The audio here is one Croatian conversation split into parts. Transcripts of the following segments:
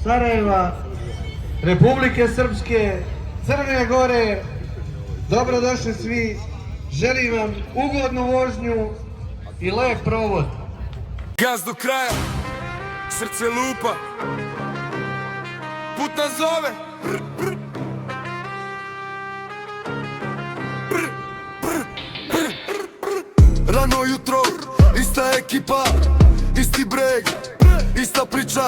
Sarajeva, Republike Srpske, Crne Gore, dobrodošli svi, želim vam ugodnu vožnju i lep provod. Gaz do kraja, srce lupa, put nas zove. Rano jutro, ista ekipa, isti breg, ista priča,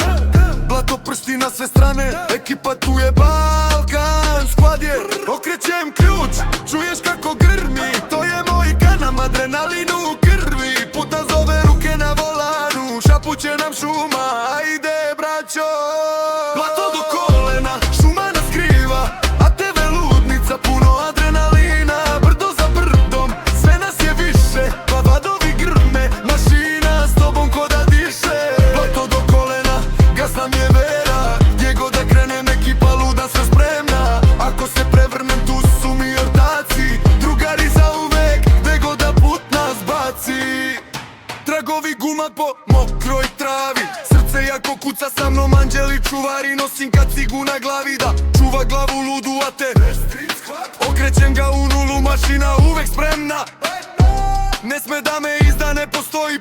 blato prsti na sve strane, ekipa tu je Balkan, sklad je, okrećem ključ, čuješ kako grmi, to je moj kanam, adrenalin u krvi, put nas zove, ruke na volanu, šapuće nam šuma, ajde braćo. Blato do kolena, šuma nas skriva, a tebe ludnica, puno adrenalina, brdo za brdom, sve nas je više, pa vadovi grme, mašina s tobom ko da diše. Blato do kolena, gas nam je vera, gdje god da krenem ekipa luda sve spremna, ako se prevrnem tu su mi ortaci, drugari zauvek, gdje god da put nas baci. Tragovi guma po mokroj travi, srce jako kuca sa mnom, anđeli čuvari, nosim kacigu na glavi da čuva glavu ludu, a te okrećem ga u nulu, mašina uvek spremna, ne sme da me izda, ne postoji